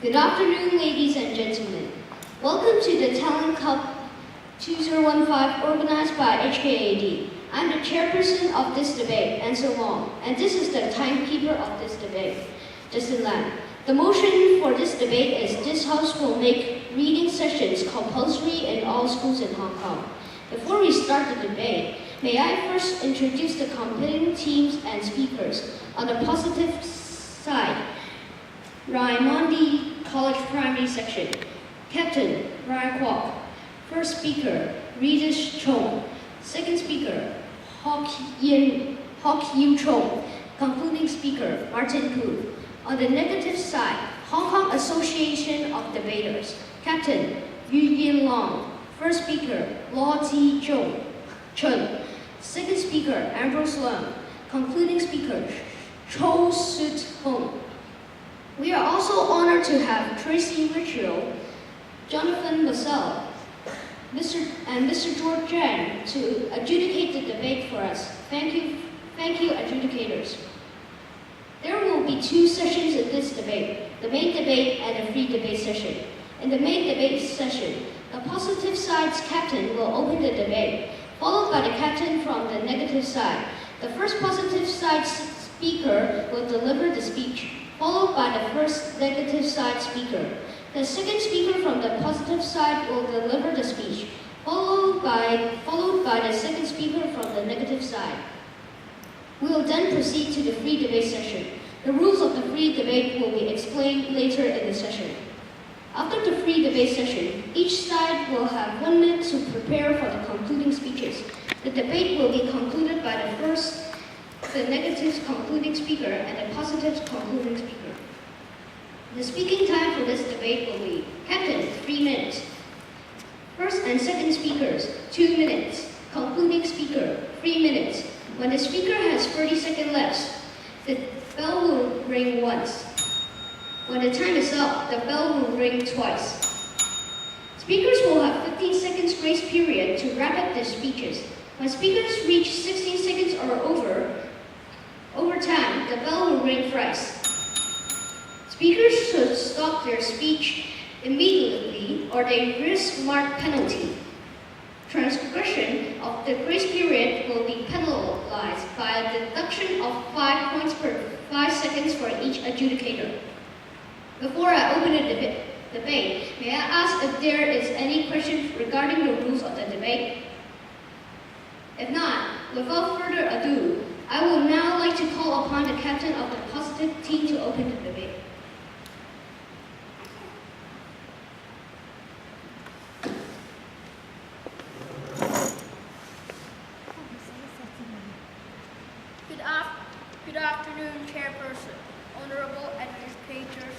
Good afternoon, ladies and gentlemen. Welcome to the Talent Cup 2015 organized by HKAD. I'm the chairperson of this debate, and so long, and this is the timekeeper of this debate, Justin Lam. The motion for this debate is this House will make reading sessions compulsory in all schools in Hong Kong. Before we start the debate, may I first introduce the competing teams and speakers. On the positive side, Raimondi College Primary Section, Captain Ryan Kwok. First speaker, Regis Chong. Second speaker, Hok Yu Chong. Concluding speaker, Martin Pu. On the negative side, Hong Kong Association of Debaters, Captain Yu Yin Long. First speaker, Law Ji Chun. Second speaker, Ambrose Lam. Concluding speaker, Cho Sut Hong. We are also honored to have Tracy Riccio, Jonathan Massell, and Mr. George Chen to adjudicate the debate for us. Thank you, adjudicators. There will be two sessions in this debate, the main debate and the free debate session. In the main debate session, the positive side's captain will open the debate, followed by the captain from the negative side. The first positive side speaker will deliver the speech, followed by the first negative side speaker. The second speaker from the positive side will deliver the speech, followed by the second speaker from the negative side. We will then proceed to the free debate session. The rules of the free debate will be explained later in the session. After the free debate session, each side will have 1 minute to prepare for the concluding speeches. The debate will be concluded by the negative's concluding speaker and the positive's concluding speaker. The speaking time for this debate will be Captain, 3 minutes. First and second speakers, 2 minutes. Concluding speaker, 3 minutes. When the speaker has 30 seconds left, the bell will ring once. When the time is up, the bell will ring twice. Speakers will have 15 seconds grace period to wrap up their speeches. When speakers reach 16 seconds or over time, the bell will ring thrice. Speakers should stop their speech immediately or they risk marked penalty. Transgression of the grace period will be penalized by a deduction of 5 points per 5 seconds for each adjudicator. Before I open the debate, may I ask if there is any question regarding the rules of the debate? If not, without further ado, I would now like to call upon the captain of the positive team to open the debate. Good afternoon, Chairperson, Honorable Educators.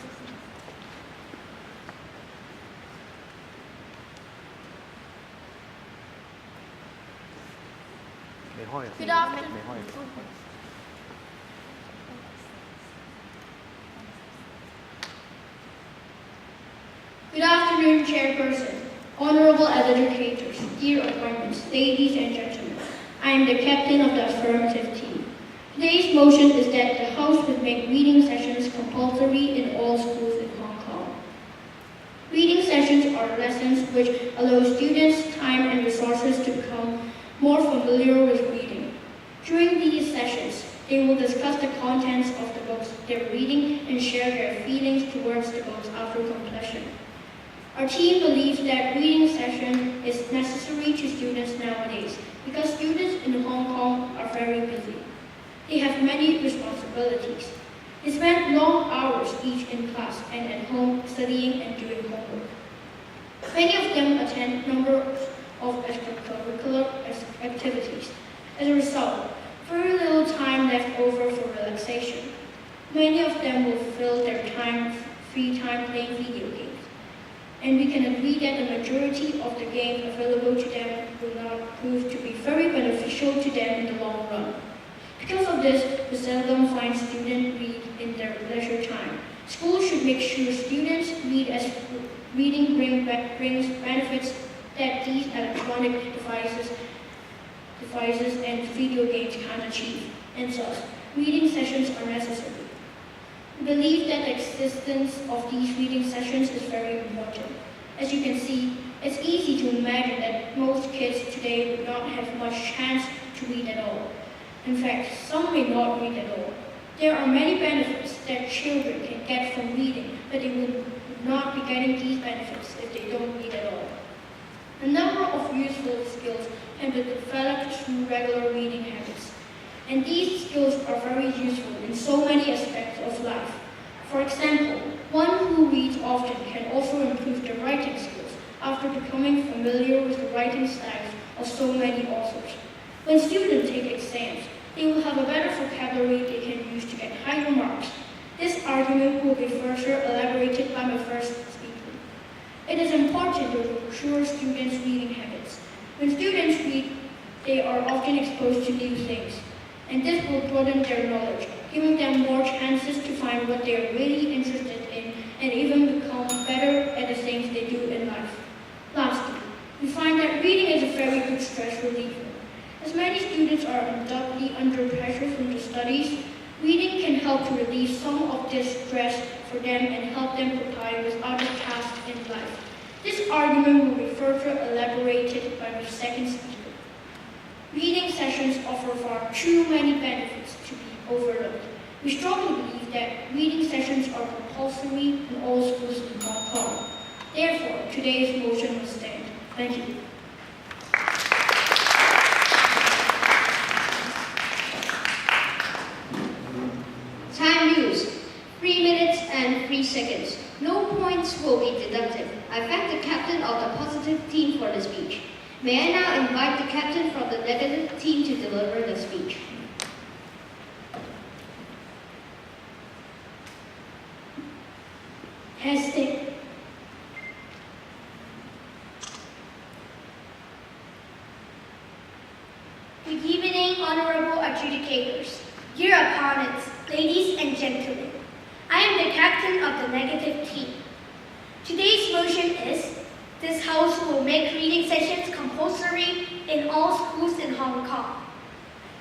Good afternoon, Chairperson, Honorable Educators, dear appointments, ladies and gentlemen. I am the captain of the affirmative team. Today's motion is that the House would make reading sessions compulsory in all schools in Hong Kong. Reading sessions are lessons which allow students time and resources to become more familiar with reading. During these sessions, they will discuss the contents of the books they're reading and share their feelings towards the books after completion. Our team believes that reading session is necessary to students nowadays because students in Hong Kong are very busy. They have many responsibilities. They spend long hours each in class and at home studying and doing homework. Many of them attend numbers of extracurricular activities. As a result, very little time left over for relaxation. Many of them will fill their free time playing video games. And we can agree that the majority of the games available to them will not prove to be very beneficial to them in the long run. Because of this, we seldom find students read in their leisure time. Schools should make sure students read as reading brings benefits that these electronic devices and video games can't achieve, and thus, reading sessions are necessary. We believe that the existence of these reading sessions is very important. As you can see, it's easy to imagine that most kids today would not have much chance to read at all. In fact, some may not read at all. There are many benefits that children can get from reading, but they would not be getting these benefits if they don't read at all. A number of useful skills can be developed through regular reading habits, and these skills are very useful in so many aspects of life. For example, one who reads often can also improve their writing skills after becoming familiar with the writing styles of so many authors. When students take exams, they will have a better vocabulary they can use to get higher marks. This argument will be further elaborated by my first speaker. It is important to nurture students' reading habits. When students read, they are often exposed to new things, and this will broaden their knowledge, giving them more chances to find what they are really interested in and even become better at the things they do in life. Lastly, we find that reading is a very good stress reliever. As many students are undoubtedly under pressure from the studies, reading can help to relieve some of this stress for them and help them comply with other tasks in life. This argument will be further elaborated by my second speaker. Reading sessions offer far too many benefits to be overlooked. We strongly believe that reading sessions are compulsory in all schools in Hong Kong. Therefore, today's motion will stand. Thank you. Time used, 3 minutes and 3 seconds. No points will be deducted. I thank the captain of the positive team for the speech. May I now invite the captain from the negative team to deliver the speech. Testing. Good evening, honorable adjudicators, dear opponents, ladies and gentlemen. I am the captain of the negative team. Today's motion is, this House will make reading sessions compulsory in all schools in Hong Kong.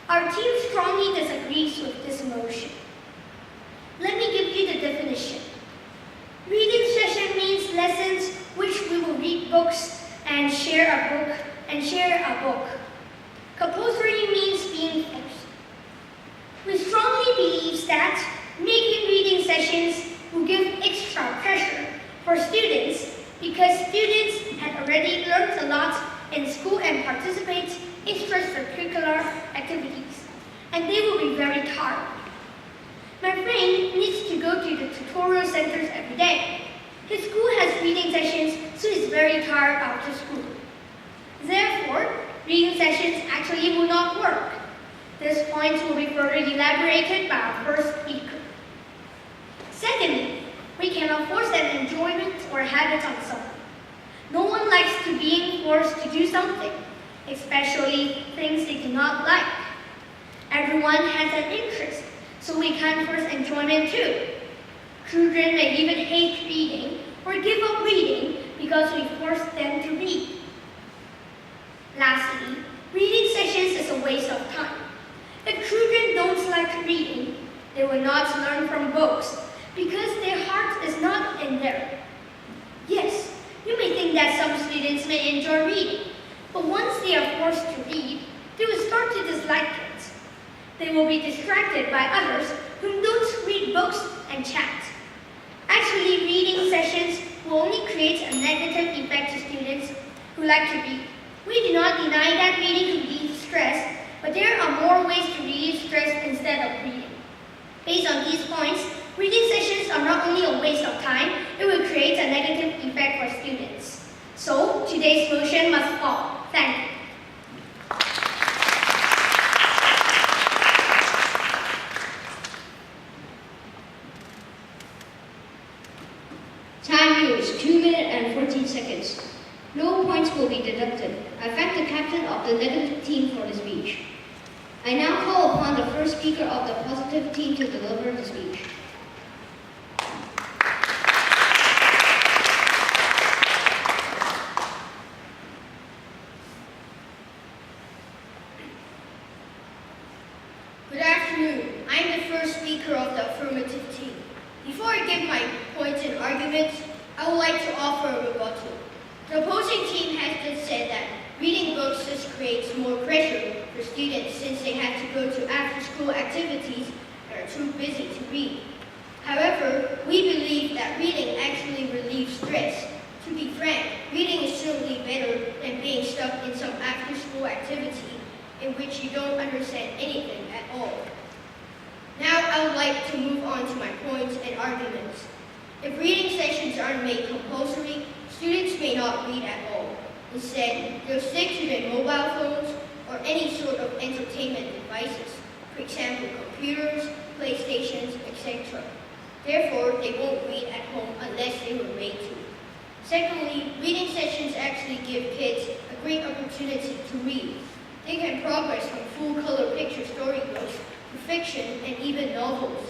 Our team strongly disagrees with this motion. Let me give you the definition. Reading session means lessons which we will read books and share a book. Compulsory means being forced. We strongly believe that making reading sessions will give extra pressure for students because students had already learned a lot in school and participate in extracurricular activities, and they will be very tired. My friend needs to go to the tutorial centers every day. His school has reading sessions, so he's very tired after school. Therefore, reading sessions actually will not work. This point will be further elaborated by our first speaker. Secondly, we cannot force an enjoyment or habit on someone. No one likes to being forced to do something, especially things they do not like. Everyone has an interest, so we can't force enjoyment too. Children may even hate reading or give up reading because we force them to read. Lastly, reading sessions is a waste of time. If children don't like reading, they will not learn from books because their heart is not in there. Yes, you may think that some students may enjoy reading, but once they are forced to read, they will start to dislike it. They will be distracted by others who don't read books and chat. Actually, reading sessions will only create a negative effect to students who like to read. We do not deny that reading relieves stress, but there are more ways to relieve stress instead of reading. Based on these points, reading sessions are not only a waste of time, it will create a negative effect for students. So, today's motion must fall. Thank you. Time used, 2 minutes and 14 seconds. No points will be deducted. I thank the captain of the negative team for the speech. I now call upon the first speaker of the positive team to deliver the speech. Good afternoon. I'm the first speaker of the affirmative team. arguments, I would like to offer a rebuttal. The opposing team has just said that reading books just creates more pressure for students since they have to go to after-school activities and are too busy to read. However, we believe that reading actually relieves stress. To be frank, reading is certainly better than being stuck in some after-school activity in which you don't understand anything at all. Now I would like to move on to my points and arguments. If reading sessions aren't made compulsory, students may not read at all. Instead, they'll stick to their mobile phones or any sort of entertainment devices, for example, computers, PlayStations, etc. Therefore, they won't read at home unless they were made to. Secondly, reading sessions actually give kids a great opportunity to read. They can progress from full-color picture storybooks to fiction and even novels.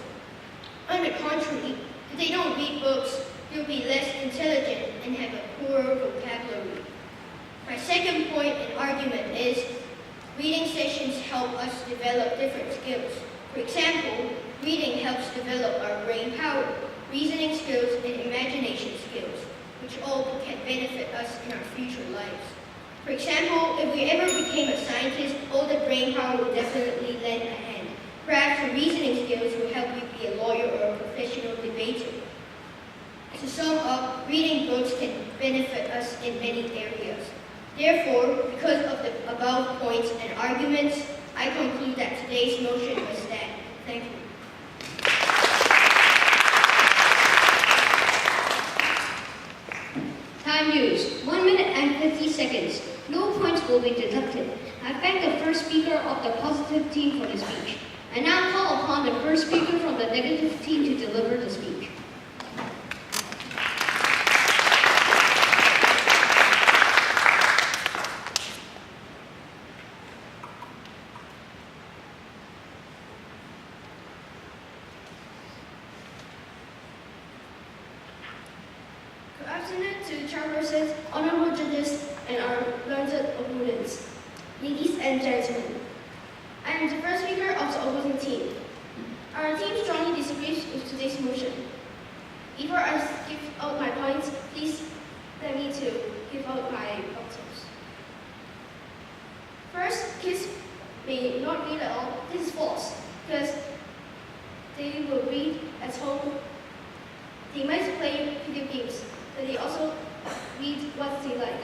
On the contrary, if they don't read books, they'll be less intelligent and have a poorer vocabulary. My second point and argument is reading sessions help us develop different skills. For example, reading helps develop our brain power, reasoning skills, and imagination skills, which all can benefit us in our future lives. For example, if we ever became a scientist, all the brain power would definitely lend a hand. Perhaps the reasoning skills will help you be a lawyer or a professional debater. To sum up, reading books can benefit us in many areas. Therefore, because of the above points and arguments, I conclude that today's motion must stand. Thank you. Time used, 1 minute and 50 seconds. No points will be deducted. I thank the first speaker of the positive team for the speech. I now call upon the first speaker from the negative team to deliver the speech. Good afternoon to the chairpersons, honorable judges, and our learned opponents. Ladies and gentlemen, I am the first speaker of the opposing team. Our team strongly disagrees with today's motion. Before I give out my points, please let me to give out my rebuttals. First, kids may not read at all. This is false, because they will read at home. They might play video games, but they also read what they like.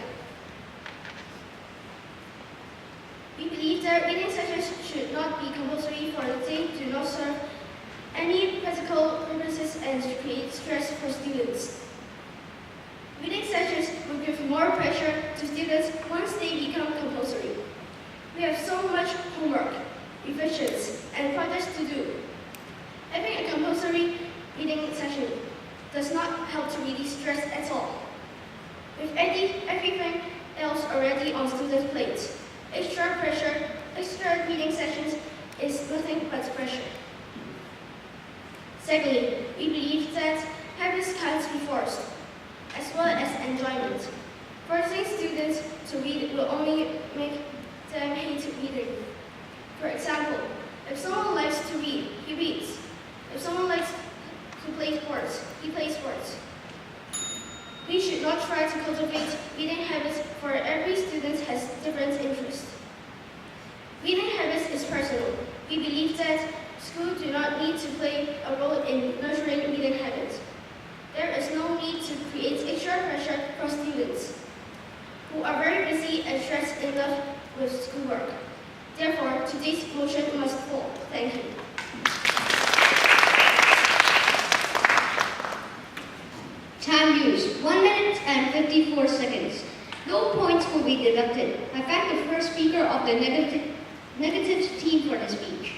We believe that reading sessions should not be compulsory, for they do not serve any practical purposes and create stress for students. Reading sessions will give more pressure to students once they become compulsory. We have so much homework, revisions, and projects to do. Having a compulsory reading session does not help to release stress at all. With everything else already on students' plates, extra reading sessions is nothing but pressure. Secondly, we believe that habits can't be forced, as well as enjoyment. Forcing students to read will only make them hate reading. For example, if someone likes to read, he reads. If someone likes to play sports, he plays sports. We should not try to cultivate reading habits, for every student has different interests. Reading habits is personal. We believe that schools do not need to play a role in nurturing reading habits. There is no need to create extra pressure for students who are very busy and stressed enough with schoolwork. Therefore, today's motion must fall. Thank you. Time used, 1 minute and 54 seconds. No points will be deducted. I thank the first speaker of the negative team for the speech.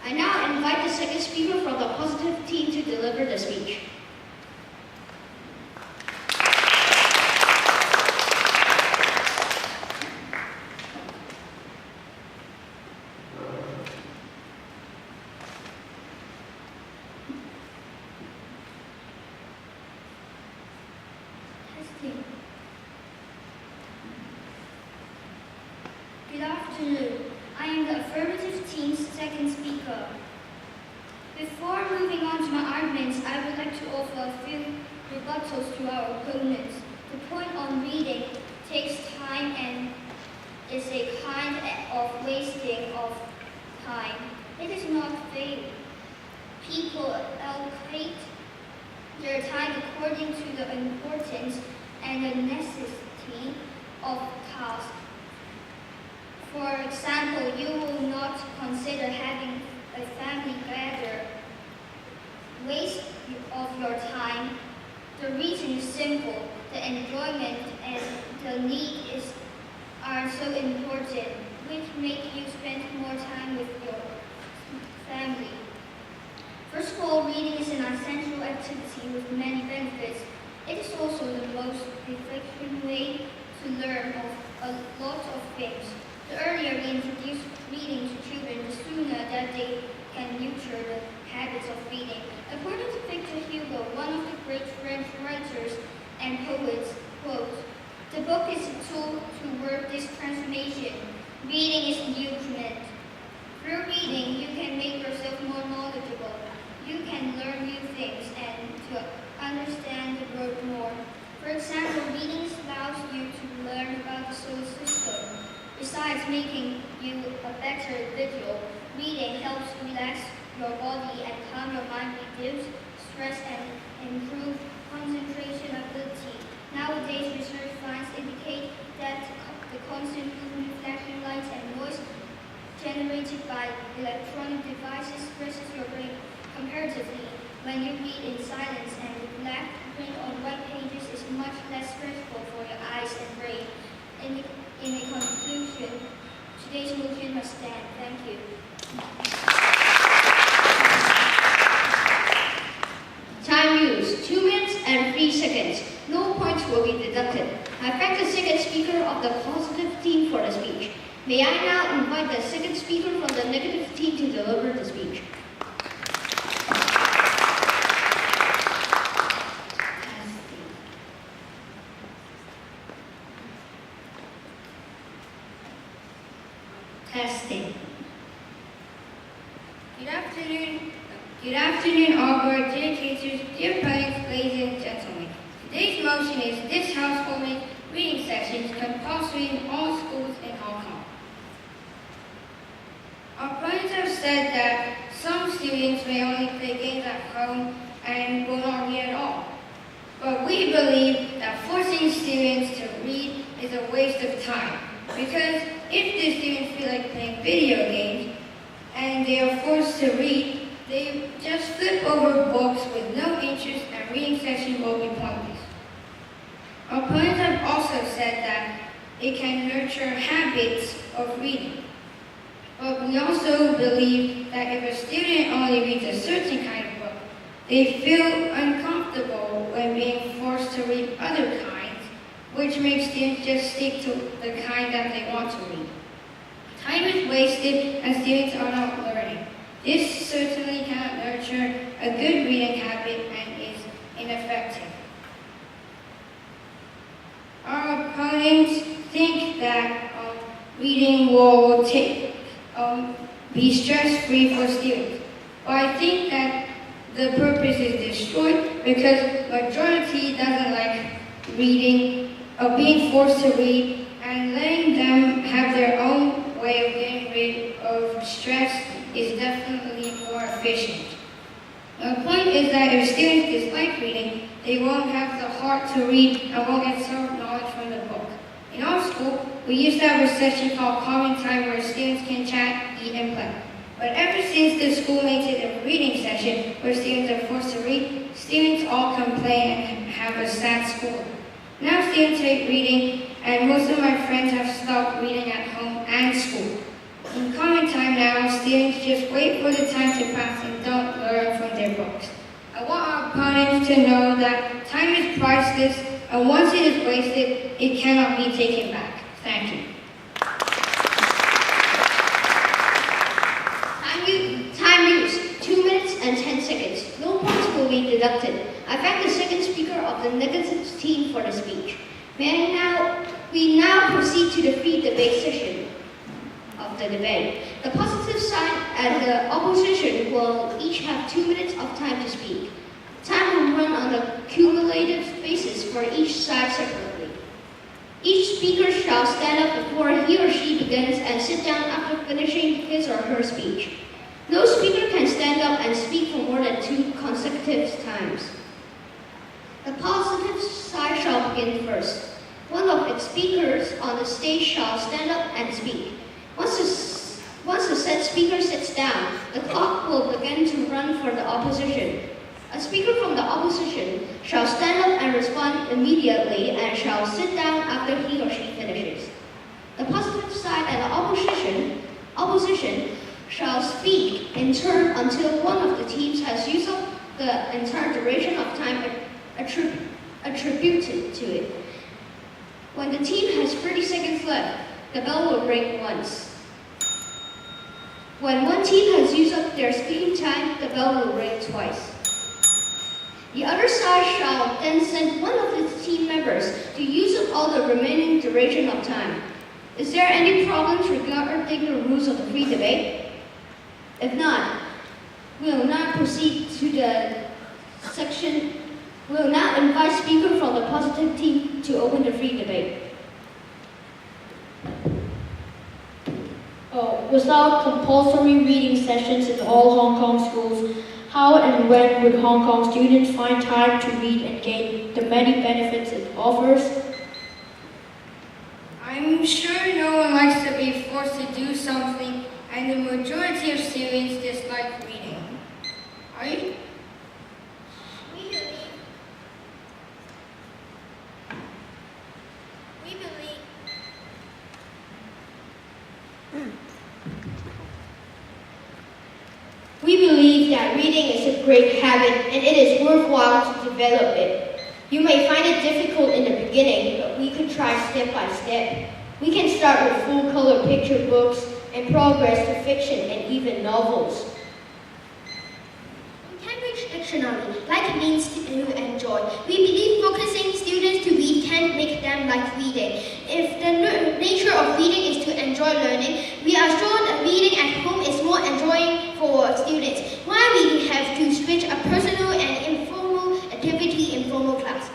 I now invite the second speaker from the positive team to deliver the speech. Good afternoon. I am the affirmative team's second speaker. Before moving on to my arguments, I would like to offer is a kind of wasting of time. It is not fair. People allocate their time according to the importance and the necessity of tasks. For example, you will not consider having a family gather waste of your time. The reason is simple. The enjoyment and the are so important, which make you spend more time with your family. First of all, reading is an essential activity with many benefits. It is also the most effective way to learn of a lot of things. The earlier we introduce reading to children, the sooner that they can nurture the habits of reading. According to Victor Hugo, one of the great French writers and poets, quote, "The book is a tool to work this transformation. Reading is nutriment. Through reading, you can make yourself more knowledgeable. You can learn new things and to understand the world more. For example, reading allows you to learn about the solar system. Besides making you a better individual, reading helps relax your body and calm your mind, reduce stress and improve concentration ability. Nowadays, research finds indicate that the constant reflection light and noise generated by electronic devices stresses your brain. Comparatively, when you read in silence and with black print on white pages is much less stressful for your eyes and brain. In a conclusion, today's motion must stand. Thank you. Time used, 2 minutes and 3 seconds. No points will be deducted. I thank the second speaker of the positive team for the speech. May I now invite the second speaker from the negative team to deliver the speech. Testing. Good afternoon, all board, dear teachers, dear parents, ladies and gentlemen. Today's motion is this House will make reading sessions compulsory in all schools in Hong Kong. Our parents have said that some students may only play games at home and will not read at all. But we believe that forcing students to read is a waste of time, because if the students feel like playing video games and they are forced to read, they just flip over books with no interest and reading session will be pointless. Our parents have also said that it can nurture habits of reading. But we also believe that if a student only reads a certain kind of book, they feel uncomfortable when being forced to read other kinds, which makes students just stick to the kind that they want to read. Time is wasted and students are not learning. This certainly cannot nurture a good reading habit and is ineffective. Our opponents think that reading will be stress-free for students. But I think that the purpose is destroyed because majority doesn't like reading, being forced to read, and letting them have their own way of getting rid of stress is definitely more efficient. The point is that if students dislike reading, they won't have the heart to read and won't absorb knowledge from the book. In our school, we used to have a session called Common Time where students can chat, eat, and play. But ever since the school made it a reading session where students are forced to read, students all complain and have a sad school. Now students hate reading, and most of my friends have stopped reading at home and school. In Common Time now, students just wait for the time to pass and don't learn from their books. I want our opponents to know that time is priceless, and once it is wasted, it cannot be taken back. Thank you. Time used, 2 minutes and 10 seconds. No points will be deducted. I thank the second speaker of the negative team for the speech. We now proceed to the free debate session of the debate. The positive side and the opposition will each have 2 minutes of time to speak. Time will run on a cumulative basis for each side separately. Each speaker shall stand up before he or she begins and sit down after finishing his or her speech. No speaker can stand up and speak for more than 2 consecutive times. The positive side shall begin first. One of its speakers on the stage shall stand up and speak. Once the said speaker sits down, the clock will begin to run for the opposition. A speaker from the opposition shall stand up and respond immediately and shall sit down after he or she finishes. The positive side and the opposition shall speak in turn until one of the teams has used up the entire duration of time attributed to it. When the team has 30 seconds left, the bell will ring once. When one team has used up their speaking time, the bell will ring twice. The other side shall then send one of its team members to use up all the remaining duration of time. Is there any problems regarding the rules of the free debate? If not, we will now proceed to the section. We will now invite speaker from the positive team to open the free debate. Without compulsory reading sessions in all Hong Kong schools, how and when would Hong Kong students find time to read and gain the many benefits it offers? I'm sure no one likes to be forced to do something, and the majority of students dislike reading. Right? We believe that reading is a great habit and it is worthwhile to develop it. You may find it difficult in the beginning, but we could try step by step. We can start with full-color picture books and progress to fiction and even novels. In Cambridge Dictionary, like means to enjoy. We believe focusing students to read can make them like reading. If the nature of reading is to enjoy learning, we are sure that reading at home is more enjoying for students. Why we have to switch a personal and informal activity in formal class?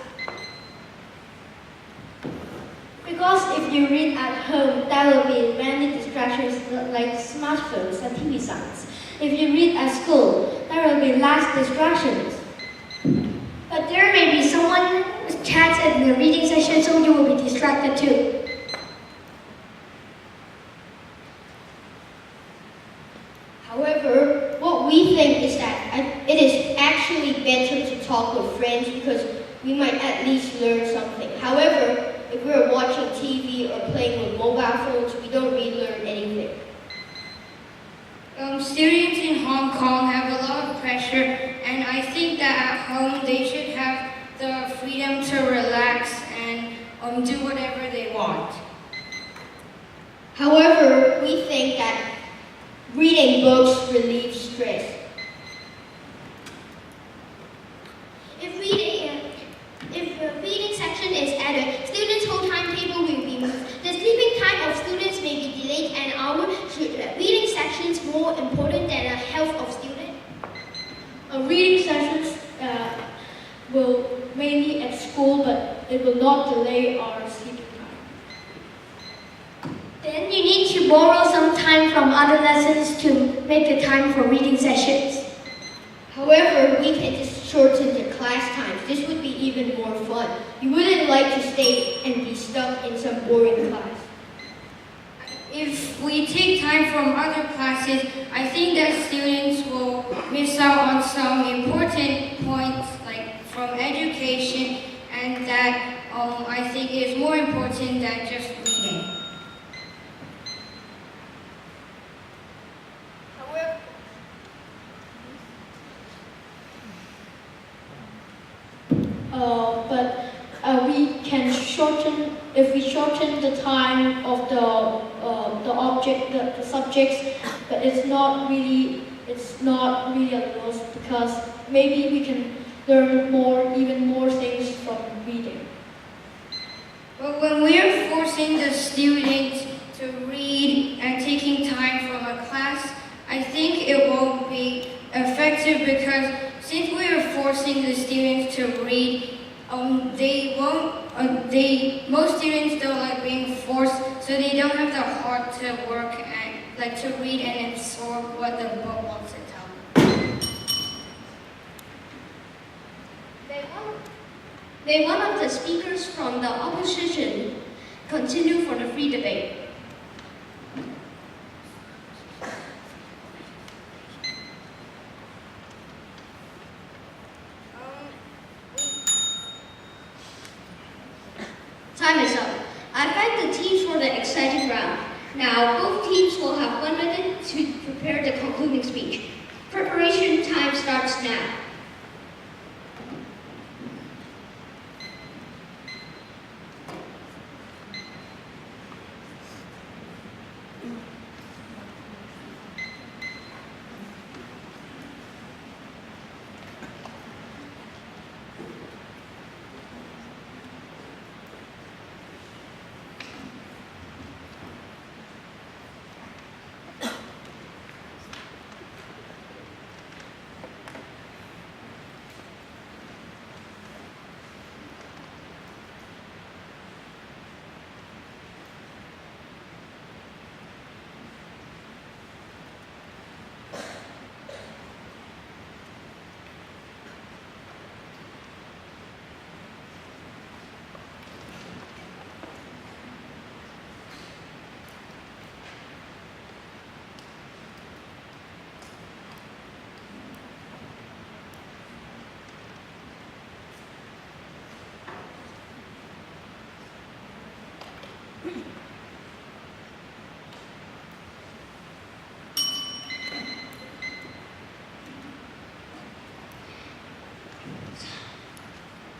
Because if you read at home, there will be many distractions like smartphones and TV signs. If you read at school, there will be less distractions. But there may be someone chats in the reading session, so you will be distracted too. However, what we think is that it is actually better to talk with friends because we might at least learn something. However, if we're watching TV or playing with mobile phones, we don't really learn anything. Students in Hong Kong have a lot of pressure, and I think that at home they should have the freedom to relax and do whatever they want. However, we think that reading books relieves stress. If the reading section is added, students' whole timetable will be moved. The sleeping time of students may be delayed an hour. Should reading sections more important than the health of students? Reading sessions will mainly at school, but it will not delay our sleeping time. Then you need to borrow some time from other lessons to make the time for reading sessions. However, we can just shorten the class times. This would be even more fun. You wouldn't like to stay and be stuck in some boring class. If we take time from other classes, I think that students will miss out on some important points like from education, and that I think is more important than just reading. But we can shorten, if we shorten the time of the subjects, but it's not really a loss because maybe we can learn even more things from reading. But when we are forcing the students to read and taking time from a class, I think it won't be effective because since we are forcing the students to read, most students don't like being forced, so they don't have the heart to work and to read and absorb what the book wants to tell them. May one of the speakers from the opposition continue for the free debate. Time is up. I thank the teams for the exciting round. Now, both teams will have 1 minute to prepare the concluding speech. Preparation time starts now.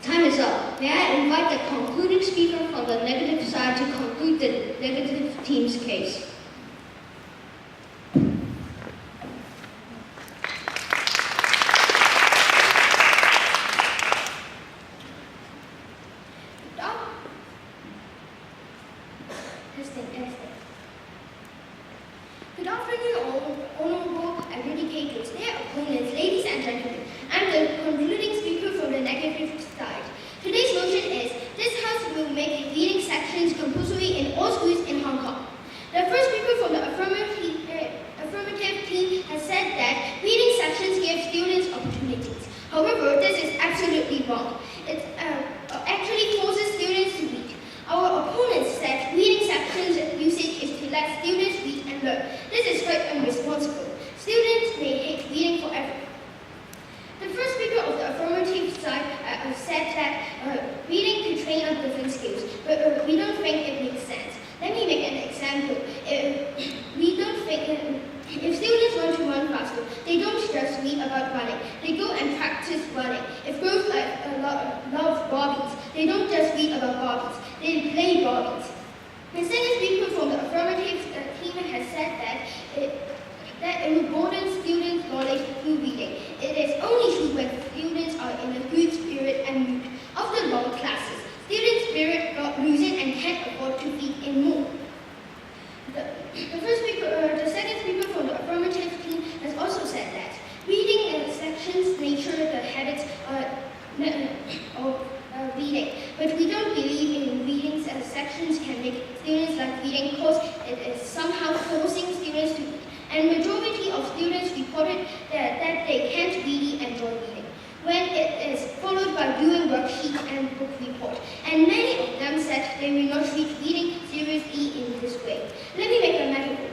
Time is up. May I invite the concluding speaker from the negative side to conclude the negative team's case. Good afternoon, honorable educators, dear opponents, ladies and gentlemen. I'm the concluding speaker from the negative side. Today's motion is, this House will make reading sections compulsory in all schools in Hong Kong. The first speaker from the affirmative team has said that reading sections give students opportunities. However, this is absolutely wrong. It actually forces students to read. Our opponents said reading sections usage is to let students read and learn. This is quite irresponsible. Students may hate reading forever. The first speaker of the affirmative side said that reading could train up different skills, but we don't think it makes sense. Let me make an example. If students want to run faster, they don't just read about running. They go and practice running. If girls love Barbies, they don't just read about Barbies. They play Barbies. The second speaker from the affirmative team has said that it will broaden students' knowledge through reading. It is only true when students are in a good spirit and mood. After long classes, students' spirit got loosened and can't afford to feed in more. The second speaker from the affirmative team has also said that reading sections nature the habits of reading, but we don't believe in reading sections can make students like reading because it is somehow forcing students to read. And majority of students reported that they can't really enjoy reading when it is followed by doing worksheets and book report. And many of them said they will not treat reading seriously in this way. Let me make a metaphor.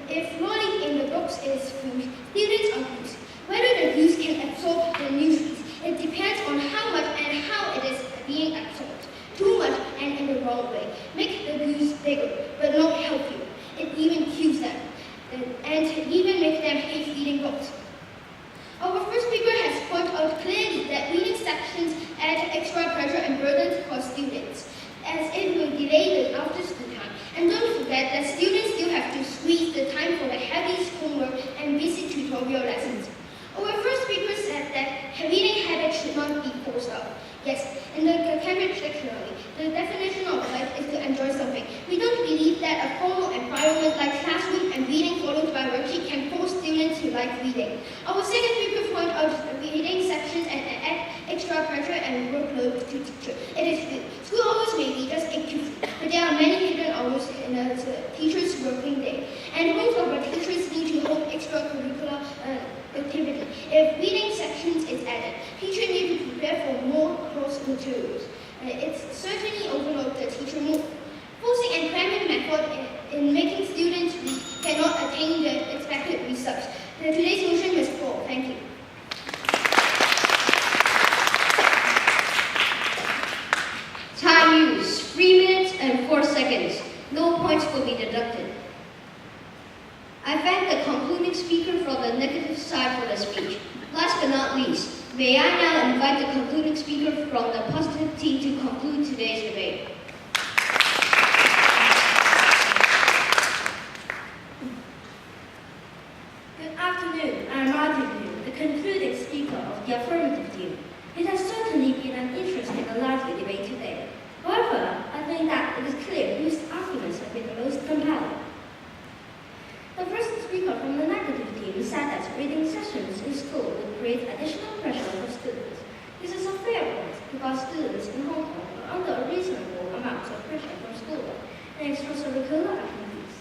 If learning in the books is food, students are goose. Whether the goose can absorb the nutrients, it depends on how much and how it is being absorbed. Too much and in the wrong way make the goose bigger, but not healthier. It even kills them, and even make them hate reading books. Our first speaker has pointed out clearly that reading sections add extra pressure and burdens for students, as it will delay the after-school time. And don't forget that students still have to squeeze the time for the heavy homework and basic tutorial lessons. Our first speaker said that reading habits should not be forced out. Yes, in the Cambridge Dictionary, the definition of life is to enjoy something. We don't believe that a formal environment like classroom and reading followed by worksheet can force students to like reading. Our second speaker pointed out reading sections and extra pressure and workload to teachers. It is good. School hours may be just 8 to 3, but there are many hidden hours in a teacher's working day. And going forward, teachers need to hold extracurricular activity. If reading sections is added, teachers need to prepare for more course materials. It's certainly overload the teacher more. Forcing and cramming method in making students read cannot attain the expected results. Today's motion has failed. Thank you. Time used, 3 minutes and 4 seconds. No points will be deducted. I thank the concluding speaker from the negative side for the speech. Last but not least, may I now invite the concluding speaker from the positive team to conclude today's debate. Good afternoon. I'm Martin, the concluding speaker of the affirmative team. It has certainly been an interesting and lively debate today. However, I think that it is clear whose arguments have been the most compelling. The first speaker from the negative team said that reading sessions in school would create additional pressure for students. This is a fair point because students in Hong Kong are under a reasonable amount of pressure from schoolwork and extracurricular activities.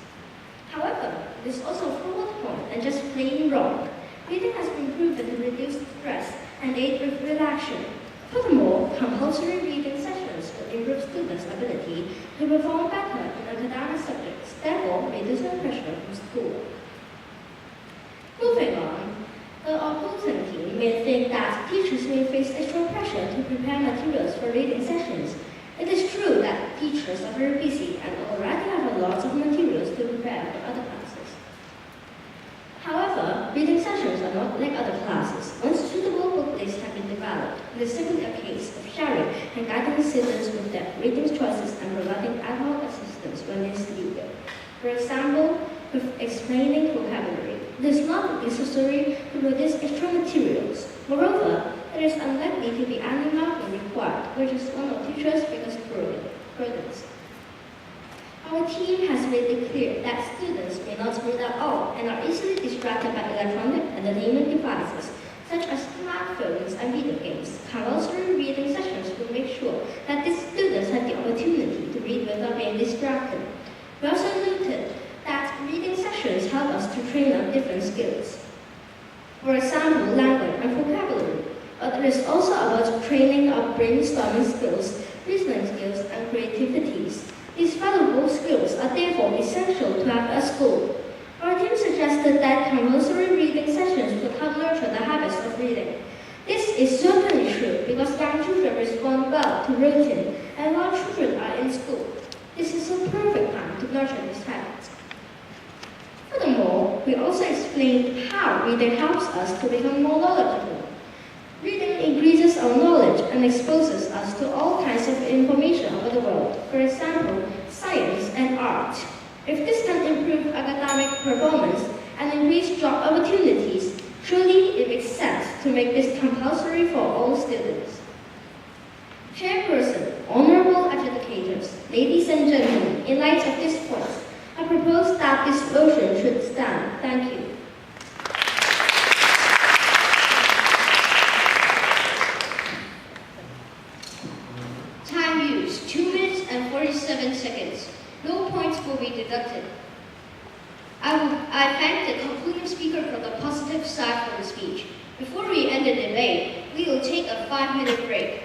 However, it is also a flawed point and just plain wrong. Reading has been proven to reduce stress and aid with relaxation. Furthermore, compulsory reading sessions will improve students' ability to perform better in academic subjects, therefore reducing pressure from school. Moving on, the opposing team may think that teachers may face extra pressure to prepare materials for reading sessions. It is true that teachers are very busy and already have a lot of materials to prepare for other classes. However, reading sessions are not like other classes. Once suitable book lists have been developed, it is simply a case of sharing and guiding students with their reading choices and providing ad hoc assistance when it's needed. For example, with explaining vocabulary, it is not necessary to produce extra materials. Moreover, it is unlikely to be any marking required, which is one of teachers' biggest burdens. Our team has made it clear that students may not read at all and are easily distracted by electronic entertainment devices, such as smartphones and video games. Compulsory reading sessions will make sure that these students have the opportunity to read without being distracted. We also noted that reading sessions help us to train on different skills. For example, language and vocabulary. But it is also about training our brainstorming skills, reasoning skills, and creativities. These valuable skills are therefore essential to have at school. Our team suggested that compulsory reading sessions would help nurture the habits of reading. This is certainly true because young children respond well to routine, and while children are in school, this is a perfect time to nurture these habits. Furthermore, we also explained how reading helps us to become more knowledgeable. Reading increases our knowledge and exposes us to all kinds of information about the world, for example, science and art. If this can improve academic performance and increase job opportunities, surely it makes sense to make this compulsory for all students. Chairperson, honorable adjudicators, ladies and gentlemen, in light of this point, I propose that this motion should stand. Thank you. Time used, 2 minutes and 47 seconds. No points will be deducted. I thank the concluding speaker for the positive side for the speech. Before we end the debate, we will take a 5-minute break.